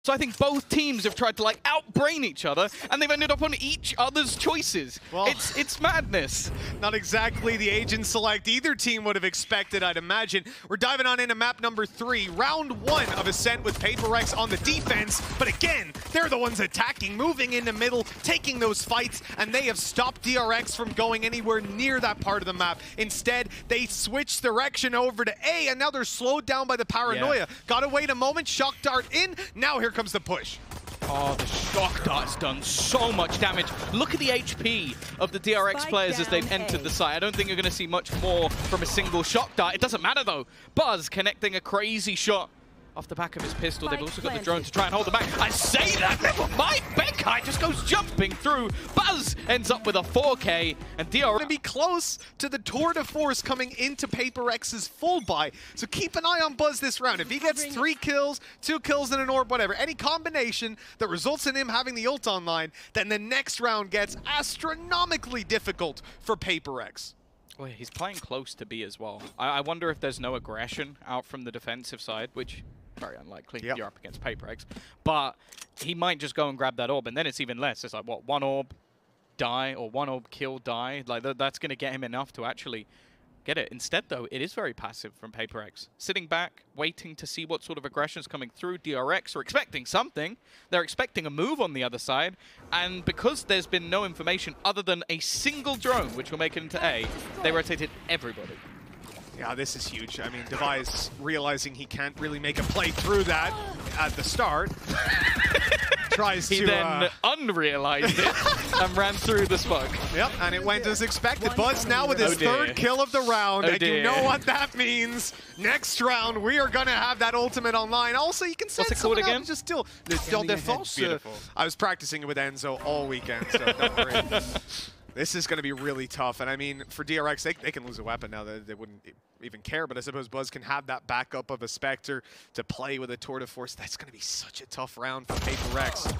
So I think both teams have tried to like outbrain each other, and they've ended up on each other's choices. Well, it's madness. Not exactly the agent select either team would have expected, I'd imagine. We're diving on into map number 3, round 1 of Ascent with VALORANT on the defense. But again, they're the ones attacking, moving in the middle, taking those fights, and they have stopped DRX from going anywhere near that part of the map. Instead, they switched direction over to A, and now they're slowed down by the paranoia. Yeah. Gotta wait a moment, shock dart in, now here comes the push. Oh, the shock dart's done so much damage. Look at the HP of the DRX players as they've entered the site. I don't think you're going to see much more from a single shock dart. It doesn't matter, though. Buzz connecting a crazy shot off the back of his pistol. They've also got the drone to try and hold them back. I say that, never mind. Benkai just goes jumping through. Buzz ends up with a 4K, and DRX going to be close to the tour de force coming into VALORANT's full buy. So keep an eye on Buzz this round. If he gets 3 kills, 2 kills and an orb, whatever, any combination that results in him having the ult online, then the next round gets astronomically difficult for VALORANT. Well, he's playing close to B as well. I wonder if there's no aggression out from the defensive side, which very unlikely. Yep. You're up against VALORANT. But he might just go and grab that orb, and then it's even less. It's like, what, 1 orb, die, or 1 orb, kill, die? Like, that's going to get him enough to actually get it. Instead, though, it is very passive from VALORANT. Sitting back, waiting to see what sort of aggression is coming through. DRX are expecting something. They're expecting a move on the other side. And because there's been no information other than a single drone, which will make it into A, they rotated everybody. Yeah, this is huge. I mean, Device realizing he can't really make a play through that at the start. Tries he to then unrealized it and ran through the smoke. Yep, and it went as expected. Buzz now with his 3rd kill of the round, and you know what that means. Next round, we are going to have that ultimate online. Also, you can send someone again? Just still Le Tour de Force. I was practicing it with Enzo all weekend, so don't worry. This is going to be really tough, and I mean, for DRX, they can lose a weapon now. They wouldn't even care, but I suppose Buzz can have that backup of a Spectre to play with a Tour de Force. That's going to be such a tough round for VALORANT.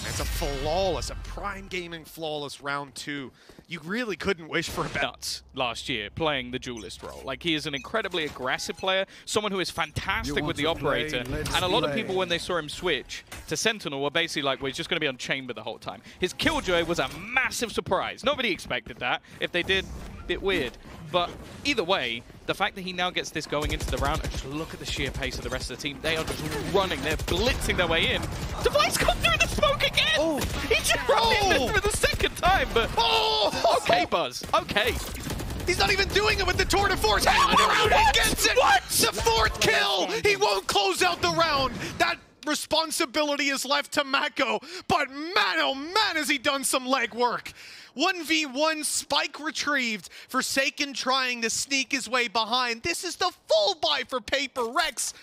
It's a flawless, a Prime Gaming flawless round 2. You really couldn't wish for a better. Nuts last year playing the duelist role. Like, he is an incredibly aggressive player, someone who is fantastic with the operator. And a lot of people, when they saw him switch to Sentinel, were basically like, well, he's just going to be on Chamber the whole time. His Killjoy was a massive surprise. Nobody expected that. If they did, a bit weird. But either way, the fact that he now gets this going into the round, and just look at the sheer pace of the rest of the team. They are just running. They're blitzing their way in. Device come through the smoke again! Oh. He just run in for the 2nd time, but... Okay, Buzz. Okay. He's not even doing it with the Tour de Force. He gets it! What? The 4th kill! He won't close out the round. That responsibility is left to Mako. But man, oh man, has he done some leg work. 1v1 spike retrieved. Forsaken trying to sneak his way behind. This is the full buy for VALORANT.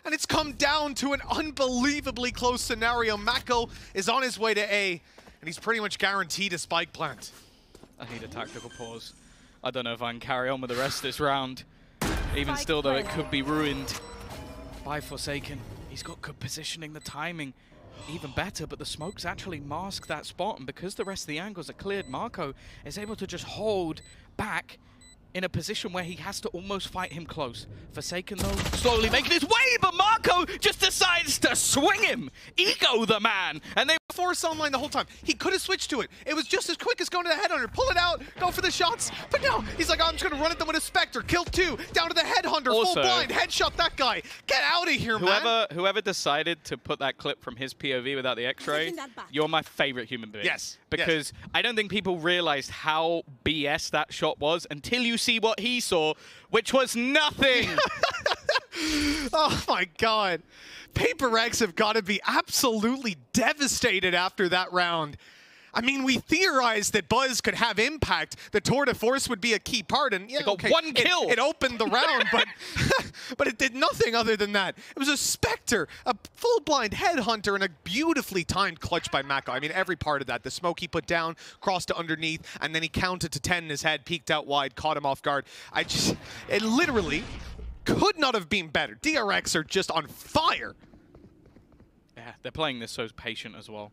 And it's come down to an unbelievably close scenario. Mako is on his way to A, and he's pretty much guaranteed a spike plant. I need a tactical pause. I don't know if I can carry on with the rest of this round. Even still, though, it could be ruined by Forsaken. He's got good positioning, the timing even better, but the smokes actually mask that spot, and because the rest of the angles are cleared, Mako is able to just hold back in a position where he has to almost fight him close. Forsaken, though, slowly making his way, but Mako just decides to swing him. Ego the man, and they force online the whole time. He could have switched to it. It was just as quick as going to the headhunter, pull it out, go for the shots. But no, he's like, oh, I'm just gonna run at them with a Spectre, kill 2, down to the headhunter, also, full blind, headshot that guy. Get out of here, man. Whoever decided to put that clip from his POV without the X-ray, you're my favorite human being. Yes. Because I don't think people realized how BS that shot was until you see what he saw, which was nothing. Oh my God. VALORANT have got to be absolutely devastated after that round. I mean, we theorized that Buzz could have impact. The Tour de Force would be a key part, and yeah, okay, 1 kill. It opened the round, but it did nothing other than that. It was a Spectre, a full blind headhunter, and a beautifully timed clutch by Mako. I mean, every part of that. The smoke he put down, crossed to underneath, and then he counted to 10 in his head, peeked out wide, caught him off guard. It literally could not have been better. DRX are just on fire. Yeah, they're playing this so patient as well.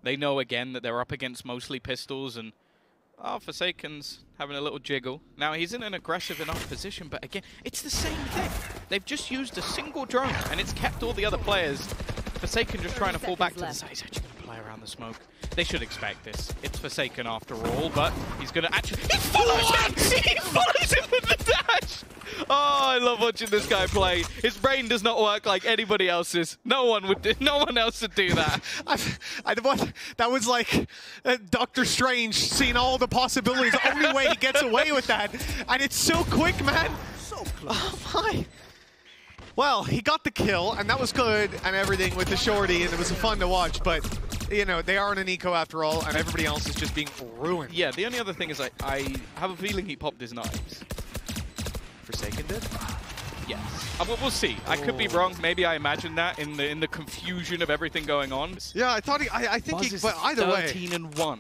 They know, again, that they're up against mostly pistols, and Forsaken's having a little jiggle. Now, he's in an aggressive enough position, but again, it's the same thing. They've just used a single drone, and it's kept all the other players Forsaken just trying to fall back to the side. He's actually going to play around the smoke. They should expect this. It's Forsaken after all, but he's going to actually... He follows him! He follows him with the dash! Oh, I love watching this guy play. His brain does not work like anybody else's. No one else would do that. That was like Doctor Strange seeing all the possibilities. The only way he gets away with that. And it's so quick, man. So close. Oh, my. Well, he got the kill, and that was good and everything with the shorty, and it was fun to watch, but, you know, they aren't an eco after all, and everybody else is just being ruined. Yeah, the only other thing is I have a feeling he popped his knives. Forsaken did? Yes. We'll see. I could be wrong. Maybe I imagined that in the confusion of everything going on. Yeah, I thought I think he, but either 13-1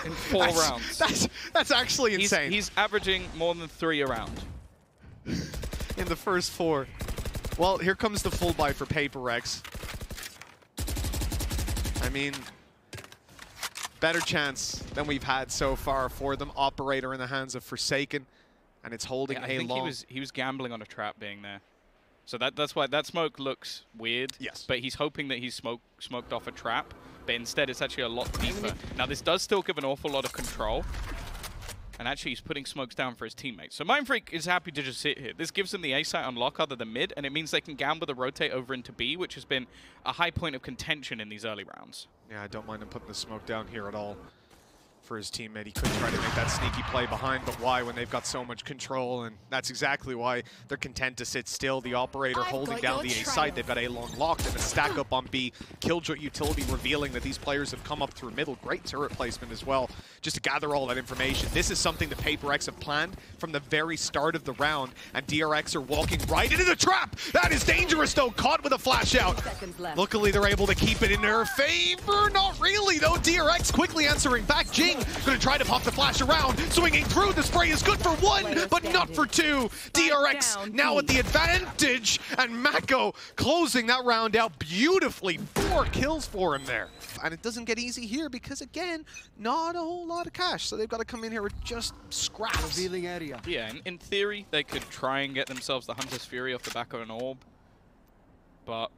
in 4 rounds. That's actually insane. He's averaging more than 3 a round. In the first 4. Well, here comes the full buy for PRX. I mean, better chance than we've had so far for them. Operator in the hands of Forsaken, and it's holding I think he was gambling on a trap being there. So that's why that smoke looks weird. Yes. But he's hoping that he's smoked off a trap, but instead it's actually a lot deeper. Now this does still give an awful lot of control. And actually, he's putting smokes down for his teammates. So mindfreak is happy to just sit here. This gives them the A site on lock other than mid, and it means they can gamble the rotate over into B, which has been a high point of contention in these early rounds. Yeah, I don't mind him putting the smoke down here at all for his teammate. He could try to make that sneaky play behind, but why when they've got so much control? And that's exactly why they're content to sit still. The operator holding down the A site. They've got A long locked and a stack up on B. Killjoy utility revealing that these players have come up through middle. Great turret placement as well, just to gather all that information. This is something the PRX have planned from the very start of the round, and DRX are walking right into the trap. That is dangerous though, caught with a flash out. Luckily they're able to keep it in their favor. Not really though. DRX quickly answering back. Jinggg gonna try to pop the flash around, swinging through. The spray is good for 1, but not for 2. DRX now with the advantage, and Mako closing that round out beautifully. 4 kills for him there. And it doesn't get easy here because, again, not a whole lot of cash, so they've got to come in here with just scraps. Revealing area. Yeah, in theory, they could try and get themselves the Hunter's Fury off the back of an orb, but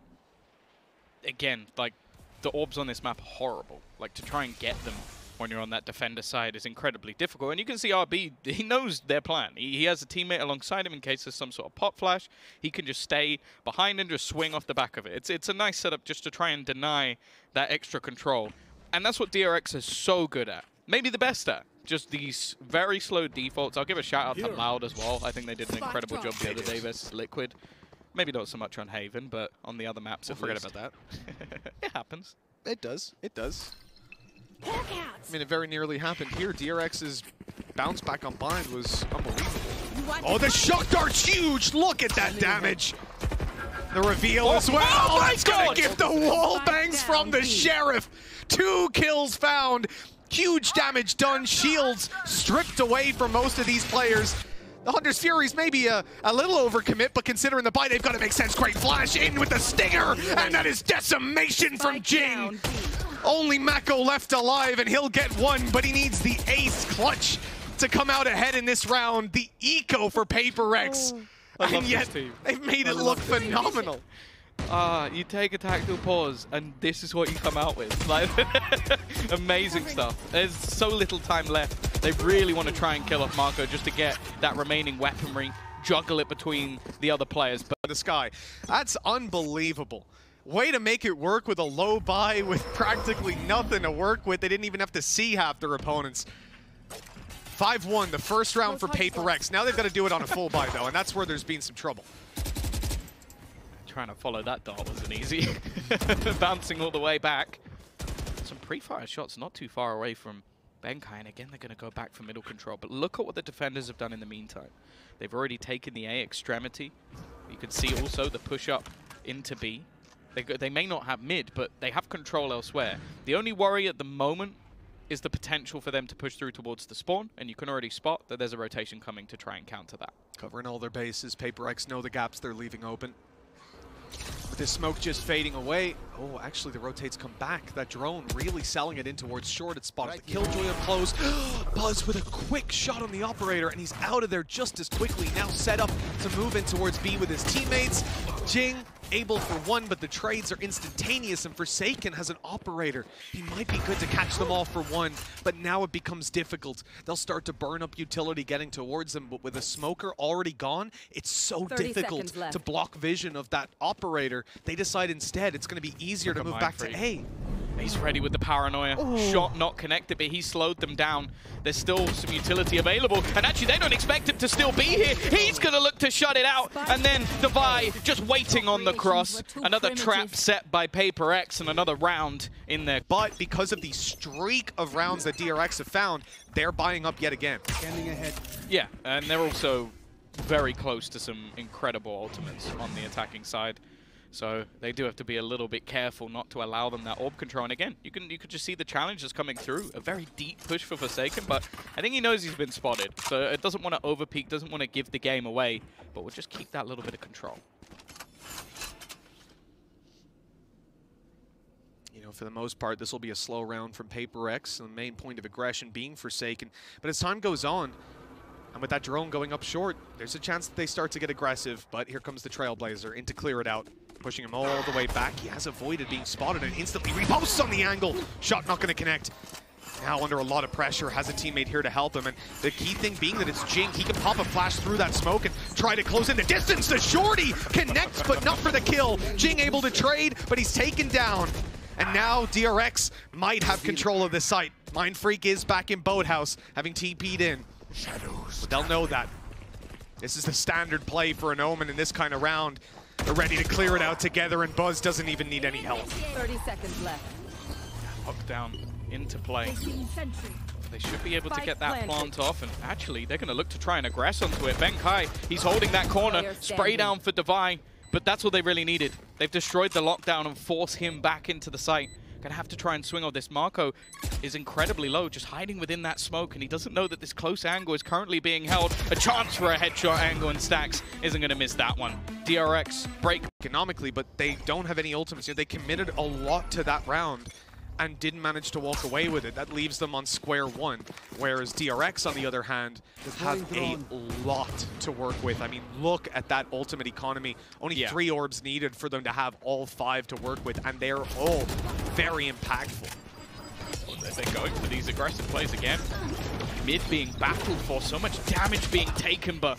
again, like, the orbs on this map are horrible. Like, to try and get them when you're on that defender side is incredibly difficult. And you can see RB, he knows their plan. He has a teammate alongside him in case there's some sort of pop flash. He can just stay behind and just swing off the back of it. It's a nice setup just to try and deny that extra control. And that's what DRX is so good at. Maybe the best at. Just these very slow defaults. I'll give a shout out to Loud as well. I think they did an incredible job the other day versus Liquid. Maybe not so much on Haven, but on the other maps, we'll forget about that. It happens. It does. It does. I mean, it very nearly happened here. DRX's bounce back on bind was unbelievable. Oh, the shock dart's huge! Look at that damage! The reveal as well! Oh, that's gonna give the wall bangs from the Sheriff! 2 kills found! Huge damage done, shields stripped away from most of these players. The Hunter's Fury's maybe a little overcommit, but considering the buy, they've got to make sense. Great flash in with the stinger, and that is decimation from Jinggg. Only Mako left alive, and he'll get 1, but he needs the ace clutch to come out ahead in this round. The eco for PRX. And yet, they've made it look phenomenal. You take a tactical pause, and this is what you come out with. Like, amazing stuff. There's so little time left. They really want to try and kill off Mako just to get that remaining weaponry, juggle it between the other players. But the Skye, that's unbelievable. Way to make it work with a low buy with practically nothing to work with. They didn't even have to see half their opponents. 5-1, the first round for PRX. Now they've got to do it on a full buy, though, and that's where there's been some trouble. Trying to follow that dart wasn't easy. Bouncing all the way back. Some pre-fire shots not too far away from Benkai, and again, they're going to go back for middle control. But look at what the defenders have done in the meantime. They've already taken the A extremity. You can see also the push-up into B. They may not have mid, but they have control elsewhere. The only worry at the moment is the potential for them to push through towards the spawn, and you can already spot that there's a rotation coming to try and counter that. Covering all their bases, PRX know the gaps they're leaving open. With this smoke just fading away. Oh, actually the rotates come back. That drone really selling it in towards short. It spotted the Killjoy up close. Buzz with a quick shot on the operator, and he's out of there just as quickly. Now set up to move in towards B with his teammates. Jinggg able for one, but the trades are instantaneous, and Forsaken has an operator. He might be good to catch them all for one, but now it becomes difficult. They'll start to burn up utility getting towards them, but with a smoker already gone, it's so difficult to block vision of that operator. They decide instead it's going to be easier to move back to A. He's ready with the paranoia. Shot not connected, but he slowed them down. There's still some utility available, and actually they don't expect him to still be here. He's going to look to shut it out, and then Devi just waiting on the cross. Another trap set by PRX, and another round in there. But because of the streak of rounds that DRX have found, they're buying up yet again. Scanning ahead. Yeah, and they're also very close to some incredible ultimates on the attacking side. So they do have to be a little bit careful not to allow them that orb control. And again, you could just see the challenges coming through. A very deep push for Forsaken, but I think he knows he's been spotted. So it doesn't want to overpeak, doesn't want to give the game away, but we'll just keep that little bit of control. You know, for the most part, this will be a slow round from PRX, the main point of aggression being Forsaken. But as time goes on, and with that drone going up short, there's a chance that they start to get aggressive. But here comes the Trailblazer in to clear it out, pushing him all the way back. He has avoided being spotted and instantly reposts on the angle. Shot not going to connect. Now under a lot of pressure, has a teammate here to help him. And the key thing being that it's Jinggg. He can pop a flash through that smoke and try to close in the distance. The shorty connects, but not for the kill. Jinggg able to trade, but he's taken down. And now DRX might have control of the site. Mindfreak is back in Boathouse, having TP'd in. But they'll know that. This is the standard play for an Omen in this kind of round. They're ready to clear it out together, and Buzz doesn't even need any help. 30 seconds left. Hook down into play. They should be able to get that plant off, and actually they're going to look to try and aggress onto it. Benkai, he's holding that corner. Spray down for Devi, but that's what they really needed. They've destroyed the lockdown and forced him back into the site. Gonna have to try and swing on this. Mako is incredibly low, just hiding within that smoke, and he doesn't know that this close angle is currently being held. A chance for a headshot angle, and stax isn't gonna miss that one. DRX break economically, but they don't have any ultimates. They committed a lot to that round and didn't manage to walk away with it. That leaves them on square one, whereas DRX, on the other hand, have a lot to work with. I mean, look at that ultimate economy. Only 3 orbs needed for them to have all 5 to work with, and they're all very impactful. Well, they're going for these aggressive plays again. Mid being battled for, so much damage being taken, but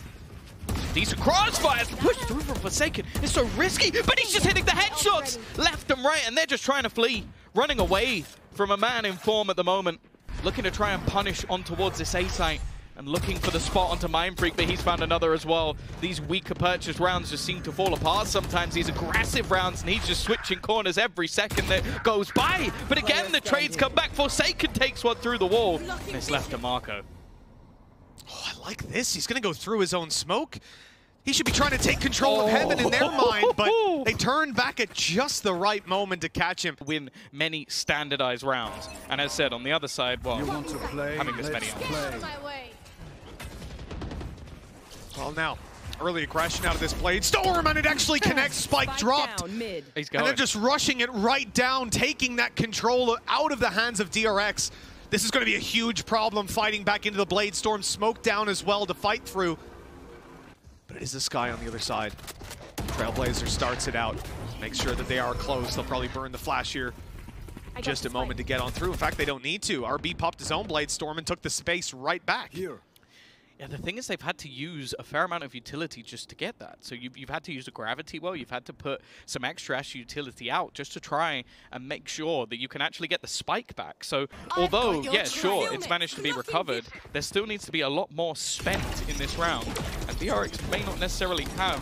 decent crossfires pushed through from Forsaken. It's so risky, but he's just hitting the headshots left and right, and they're just trying to flee, running away from a man in form at the moment, looking to try and punish on towards this A site and looking for the spot onto mindfreak, but he's found another as well. These weaker purchased rounds just seem to fall apart sometimes, these aggressive rounds, and he's just switching corners every second that goes by. But again, the trades come back. Forsaken takes one through the wall, and it's left to Mako. Oh, I like this. He's going to go through his own smoke. He should be trying to take control of heaven in their mind, but they turned back at just the right moment to catch him. Win many standardized rounds. And as said, on the other side, well, having this many on. Well, now, early aggression out of this Blade Storm, and it actually connects. Spike dropped. He's going. And they're just rushing it right down, taking that control out of the hands of DRX. This is going to be a huge problem fighting back into the Blade Storm. Smoke down as well to fight through. But it is the Skye on the other side. Trailblazer starts it out. Make sure that they are close. They'll probably burn the flash here. Just a moment to get on through. In fact, they don't need to. RB popped his own Blade Storm and took the space right back. Here. Yeah, the thing is they've had to use a fair amount of utility just to get that. So you've had to use a gravity well, you've had to put some extra utility out just to try and make sure that you can actually get the spike back. So although, yeah, sure, it's managed to be recovered, there still needs to be a lot more spent in this round. And DRX may not necessarily have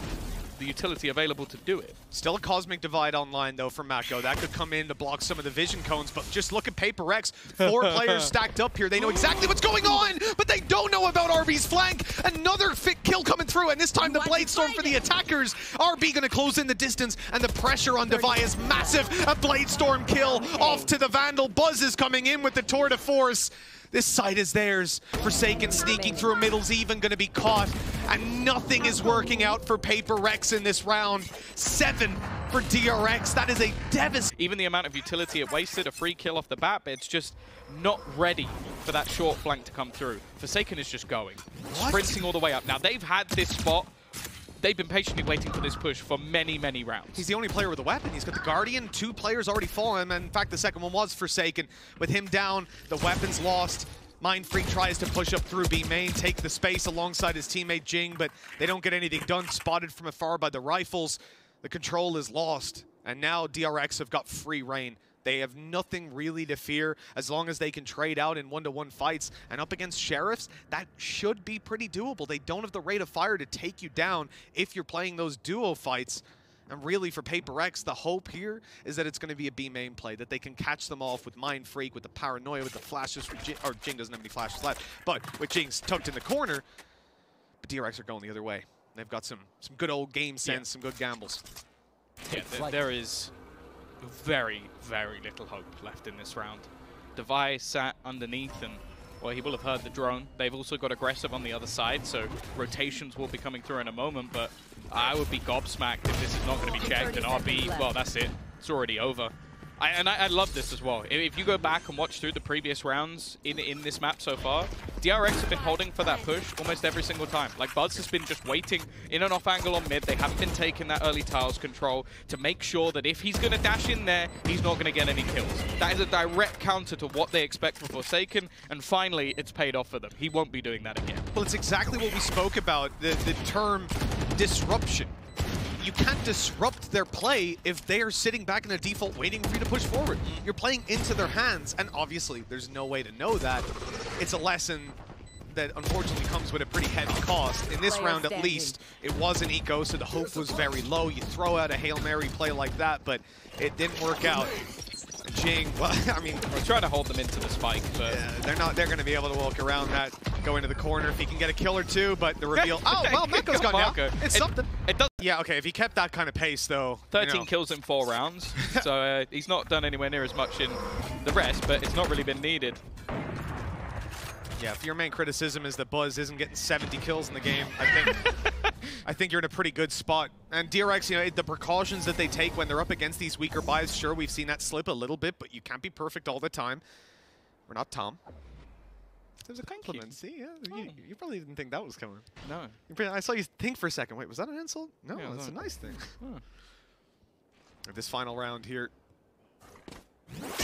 the utility available to do it. Still a Cosmic Divide online, though, from Mako. That could come in to block some of the vision cones, but just look at PRX. 4 players stacked up here. They know exactly what's going on, but they don't know about RB's flank. Another fit kill coming through, and this time the Blade Storm for the attackers. RB gonna close in the distance, and the pressure on Devi is massive. A Blade Storm kill off to the Vandal. Buzz is coming in with the tour de force. This site is theirs. Forsaken sneaking through middle's even going to be caught. And nothing is working out for PRX in this round. 7 for DRX. That is a devastating. Even the amount of utility it wasted, a free kill off the bat, but it's just not ready for that short flank to come through. Forsaken is just going. Sprinting all the way up. Now, they've had this spot they've been patiently waiting for this push for many, many rounds. He's the only player with a weapon. He's got the Guardian. 2 players already fallen. And in fact, the second one was Forsaken. With him down, the weapon's lost. mindfreak tries to push up through B main, take the space alongside his teammate Jinggg, but they don't get anything done. Spotted from afar by the rifles. The control is lost. And now DRX have got free reign. They have nothing really to fear as long as they can trade out in one-to-one fights. And up against Sheriffs, that should be pretty doable. They don't have the rate of fire to take you down if you're playing those duo fights. And really for PaperX, the hope here is that it's going to be a B main play, that they can catch them off with mindfreak, with the paranoia, with the flashes. Or Jinggg doesn't have any flashes left, but with Jingg's tucked in the corner. But DRX are going the other way. They've got some good old game sense, some good gambles. Yeah, there is very, very little hope left in this round. Devi sat underneath and, well, he will have heard the drone. They've also got aggressive on the other side, so rotations will be coming through in a moment, but I would be gobsmacked if this is not going to be checked, and RB, well, that's it. It's already over. I love this as well. If you go back and watch through the previous rounds in this map so far, DRX have been holding for that push almost every single time. Like, Buzz has been just waiting in and off angle on mid. They haven't been taking that early tiles control to make sure that if he's going to dash in there, he's not going to get any kills. That is a direct counter to what they expect from Forsaken, and finally, it's paid off for them. He won't be doing that again. Well, it's exactly what we spoke about, the term disruption. You can't disrupt their play if they are sitting back in a default waiting for you to push forward. You're playing into their hands, and obviously there's no way to know that. It's a lesson that unfortunately comes with a pretty heavy cost. In this round at least, it was an eco, so the hope was very low. You throw out a Hail Mary play like that, but it didn't work out. Jinggg, well, I mean, we're trying to hold them into the spike, but yeah, they're going to be able to walk around that, go into the corner if he can get a kill or two, but the reveal, oh, well, Mako's gone now. It's something. It does. Yeah, okay, if he kept that kind of pace, though. 13 kills in 4 rounds, so he's not done anywhere near as much in the rest, but it's not really been needed. Yeah, if your main criticism is that Buzz isn't getting 70 kills in the game, I think you're in a pretty good spot. And DRX, you know, the precautions that they take when they're up against these weaker buys, sure, we've seen that slip a little bit, but you can't be perfect all the time. We're not Tom. It was a compliment. See, yeah, you probably didn't think that was coming. No. I saw you think for a second. Wait, was that an insult? No, yeah, that's a nice thing. Huh. This final round here,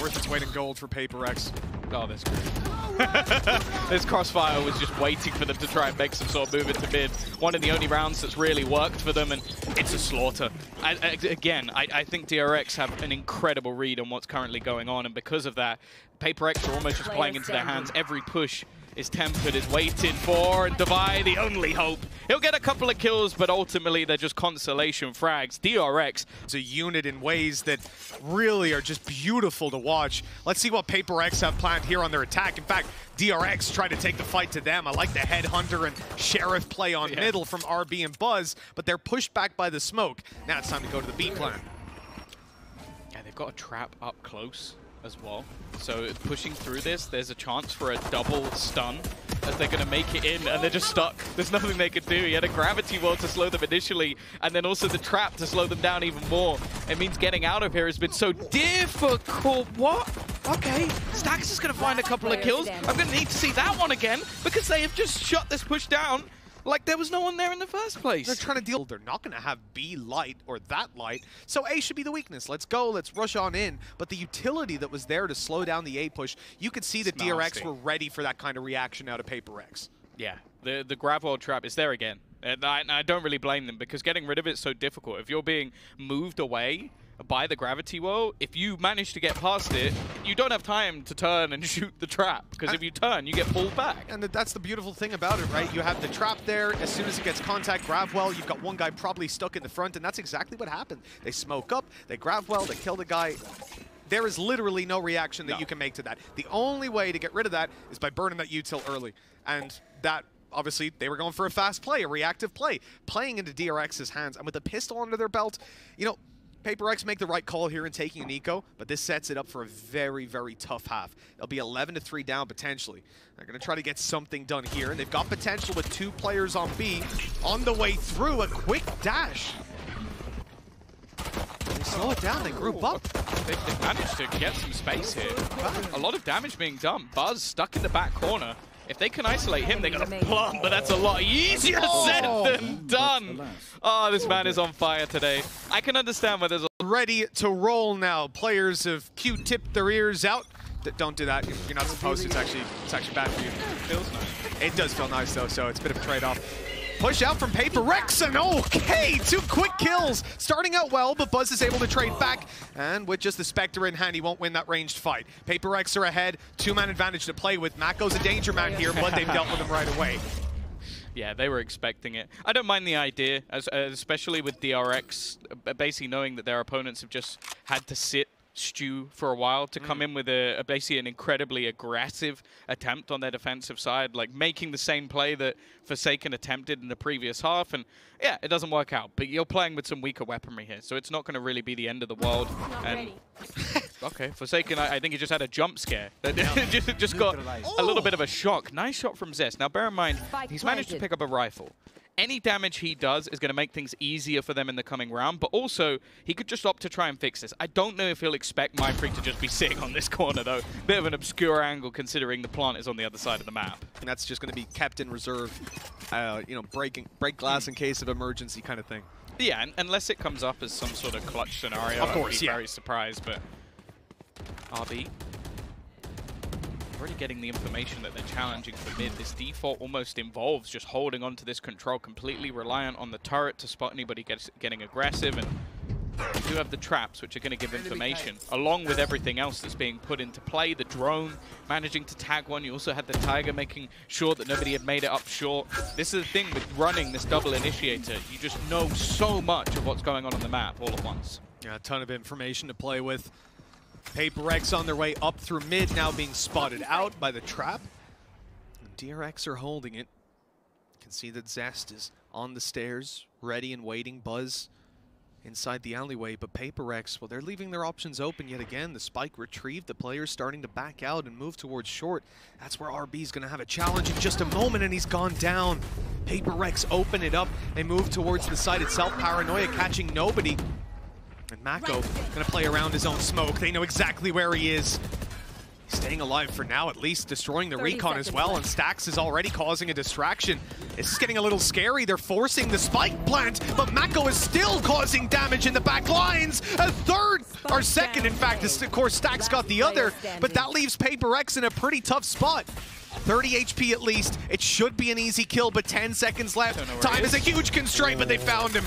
worth its weight in gold for PaperX. Oh, that's great. This Crossfire was just waiting for them to try and make some sort of move into mid. One of the only rounds that's really worked for them, and it's a slaughter. Again, I think DRX have an incredible read on what's currently going on, and because of that, PaperX are almost just playing into their hands. Every push is tempered, is waited for, and Devi, the only hope. He'll get a couple of kills, but ultimately they're just consolation frags. DRX. It's a unit in ways that really are just beautiful to watch. Let's see what PaperX have planned here on their attack. In fact, DRX try to take the fight to them. I like the Headhunter and Sheriff play on middle from RB and Buzz, but they're pushed back by the smoke. Now it's time to go to the B plan. Yeah, they've got a trap up close as well. So pushing through this, there's a chance for a double stun as they're going to make it in, and they're just stuck. There's nothing they could do. He had a gravity wall to slow them initially, and then also the trap to slow them down even more. It means getting out of here has been so difficult. What? Okay, Stax is going to find a couple of kills. I'm going to need to see that one again, because they have just shut this push down like there was no one there in the first place. They're trying to deal. They're not going to have B light or that light, so A should be the weakness. Let's go. Let's rush on in. But the utility that was there to slow down the A push, you could see that DRX were ready for that kind of reaction out of PaperX. Yeah, the grab wall trap is there again. And I don't really blame them, because getting rid of it's so difficult. If you're being moved away by the gravity wall, if you manage to get past it, you don't have time to turn and shoot the trap, because if you turn, you get pulled back. And that's the beautiful thing about it, right? You have the trap there. As soon as it gets contact, grab well, you've got one guy probably stuck in the front, and that's exactly what happened. They smoke up, they grab well, they kill the guy. There is literally no reaction that you can make to that. The only way to get rid of that is by burning that util early. And that, obviously, they were going for a fast play, a reactive play, playing into DRX's hands. And with a pistol under their belt, you know, PaperX make the right call here in taking an eco, but this sets it up for a very, very tough half. They'll be 11-3 down potentially. They're going to try to get something done here, and they've got potential with 2 players on B. On the way through, a quick dash. They slow it down, they group up. They've managed to get some space here. A lot of damage being done. Buzz stuck in the back corner. If they can isolate him, they're going to plumb, but that's a lot easier said than done. Oh, this man is on fire today. I can understand why there's a... Ready to roll now. Players have Q-tipped their ears out. Don't do that. You're not supposed to. It's actually bad for you. Feels nice. It does feel nice, though, so it's a bit of a trade-off. Push out from VALORANT, and okay, 2 quick kills. Starting out well, but Buzz is able to trade back. And with just the Spectre in hand, he won't win that ranged fight. VALORANT are ahead, 2-man advantage to play with. Mako's a danger man here, but they've dealt with him right away. Yeah, they were expecting it. I don't mind the idea, especially with DRX, basically knowing that their opponents have just had to stew for a while to come in with basically an incredibly aggressive attempt on their defensive side, like making the same play that Forsaken attempted in the previous half, and yeah, it doesn't work out, but you're playing with some weaker weaponry here, so it's not going to really be the end of the world. And okay, Forsaken, I think he just had a jump scare. just got a little bit of a shock. Nice shot from Zest. Now bear in mind, he's managed to pick up a rifle. Any damage he does is going to make things easier for them in the coming round, but also he could just opt to try and fix this. I don't know if he'll expect mindfreak to just be sitting on this corner, though. Bit of an obscure angle considering the plant is on the other side of the map. And that's just going to be kept in reserve, you know, break glass in case of emergency kind of thing. Yeah, and unless it comes up as some sort of clutch scenario, of course, I'd be very surprised, but RB. Already getting the information that they're challenging for mid. This default almost involves just holding on to this control, completely reliant on the turret to spot anybody getting aggressive. And you do have the traps, which are going to give information, along with everything else that's being put into play. The drone managing to tag one. You also had the Tiger making sure that nobody had made it up short. This is the thing with running this double initiator. You just know so much of what's going on the map all at once. Yeah, a ton of information to play with. VALORANT on their way up through mid, now being spotted out by the trap. And DRX are holding it. You can see that Zest is on the stairs, ready and waiting. Buzz inside the alleyway, but VALORANT, well, they're leaving their options open yet again. The spike retrieved, the player's starting to back out and move towards short. That's where RB's going to have a challenge in just a moment, and he's gone down. VALORANT open it up and move towards the site itself. Paranoia catching nobody. And Mako going to play around his own smoke. They know exactly where he is. Staying alive for now, at least, destroying the recon as well, and Stax is already causing a distraction. It's getting a little scary. They're forcing the spike plant, but Mako is still causing damage in the back lines. A third, or second, in fact. Of course, Stax got the other, but that leaves VALORANT in a pretty tough spot. 30 HP at least. It should be an easy kill, but 10 seconds left. Time is a huge constraint, but they found him.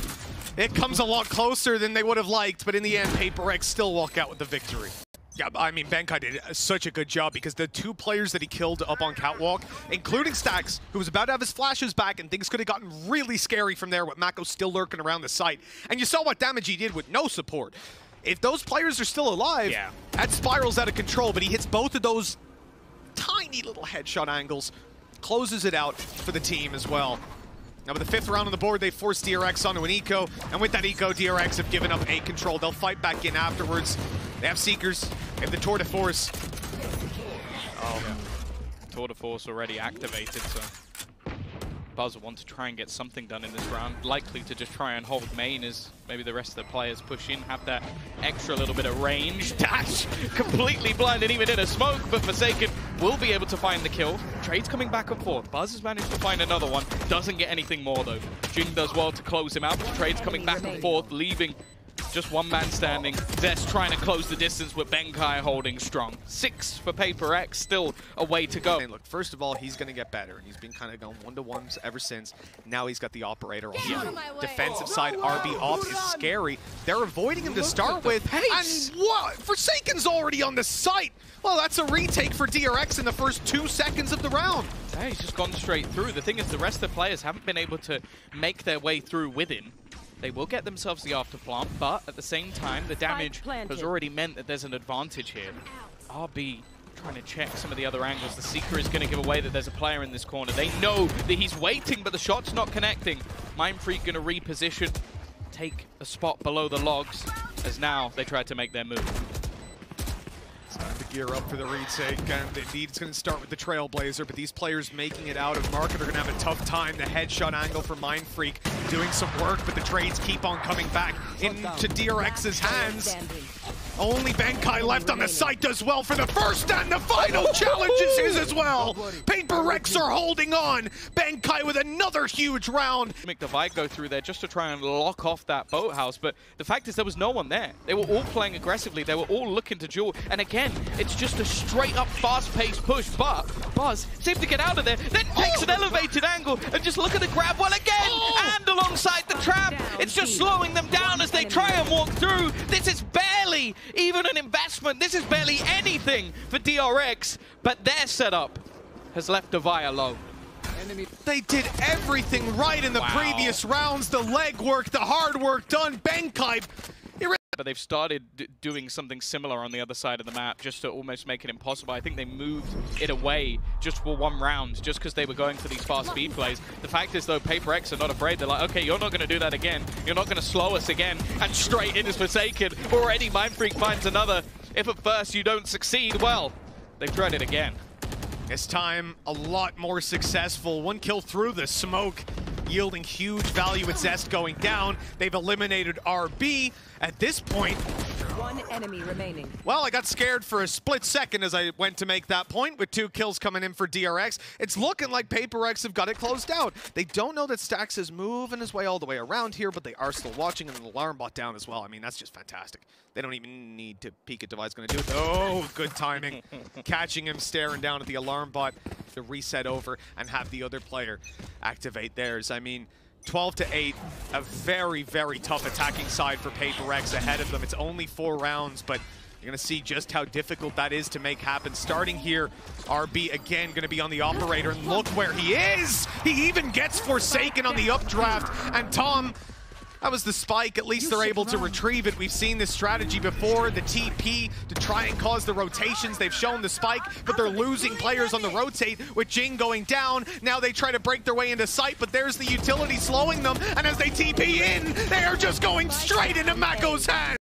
It comes a lot closer than they would have liked, but in the end, VALORANT still walk out with the victory. Yeah, I mean, Benkai did such a good job because the 2 players that he killed up on Catwalk, including Stax, who was about to have his flashes back, and things could have gotten really scary from there with Mako still lurking around the site. And you saw what damage he did with no support. If those players are still alive, that spirals out of control, but he hits both of those tiny little headshot angles, closes it out for the team as well. Now with the 5th round on the board, they force DRX onto an eco, and with that eco, DRX have given up A control. They'll fight back in afterwards. They have Seekers, they have the Tour de Force. Oh, yeah. Tour de Force already activated, so Buzz will want to try and get something done in this round. Likely to just try and hold main as maybe the rest of the players push in, have that extra little bit of range. Dash completely blind and even in a smoke, but Forsaken will be able to find the kill. Trade's coming back and forth. Buzz has managed to find another one. Doesn't get anything more though. Jinggg does well to close him out, but Trade's coming back and forth, leaving just one man standing. Zest trying to close the distance with Benkai holding strong. 6 for VALORANT, still a way to go. And look, first of all, he's going to get better, and he's been kind of going 1-to-1s ever since. Now he's got the operator on the defensive side. RB off is scary. They're avoiding him to start with. And what? Forsaken's already on the site. Well, that's a retake for DRX in the first 2 seconds of the round. Yeah, he's just gone straight through. The thing is, the rest of the players haven't been able to make their way through with him. They will get themselves the after plant, but at the same time, the damage has already meant that there's an advantage here. RB trying to check some of the other angles. The Seeker is going to give away that there's a player in this corner. They know that he's waiting, but the shot's not connecting. Mindfreak going to reposition, take a spot below the logs, as now they try to make their move. It's time to gear up for the retake, and indeed it's going to start with the Trailblazer, but these players making it out of market are going to have a tough time. The headshot angle for mindfreak doing some work, but the trades keep on coming back into DRX's hands. Only Benkai left on the site does well for the first and the final challenge is his as well. PRX are holding on. Benkai with another huge round. Make the Vibe go through there just to try and lock off that boathouse, but the fact is there was no one there. They were all playing aggressively. They were all looking to duel. And again, it's just a straight up fast-paced push, but Buzz seems to get out of there, then takes an elevated angle, and just look at the grab well again, and alongside the trap. It's just slowing them down as they try and walk through. This is barely even an investment. This is barely anything for DRX, but their setup has left Devaya low. They did everything right in the previous rounds. The leg work, the hard work done. Benkai. But they've started doing something similar on the other side of the map just to almost make it impossible. I think they moved it away just for one round, just because they were going for these fast speed plays. The fact is, though, PRX are not afraid. They're like, okay, you're not going to do that again. You're not going to slow us again. And straight in is Forsaken. Already, mindfreak finds another. If at first you don't succeed, well, they've tried it again. This time, a lot more successful. One kill through the smoke, yielding huge value with Zest going down. They've eliminated RB. At this point, one enemy remaining. Well, I got scared for a split second as I went to make that point with 2 kills coming in for DRX. It's looking like PRX have got it closed out. They don't know that Stax is moving his way all the way around here, but they are still watching, and an alarm bot down as well. I mean, that's just fantastic. They don't even need to peek at Device going to do it. Oh, good timing. Catching him staring down at the alarm bot to reset over and have the other player activate theirs. I mean, 12-8, a very, very tough attacking side for PRX ahead of them. It's only 4 rounds, but you're going to see just how difficult that is to make happen. Starting here, RB again going to be on the operator, and look where he is! He even gets Forsaken on the updraft, and Tom, that was the spike. At least they're able to retrieve it. We've seen this strategy before, the TP to try and cause the rotations. They've shown the spike, but they're losing players on the rotate with Jinggg going down. Now they try to break their way into sight, but there's the utility slowing them, and as they TP in, they are just going straight into Mako's hands.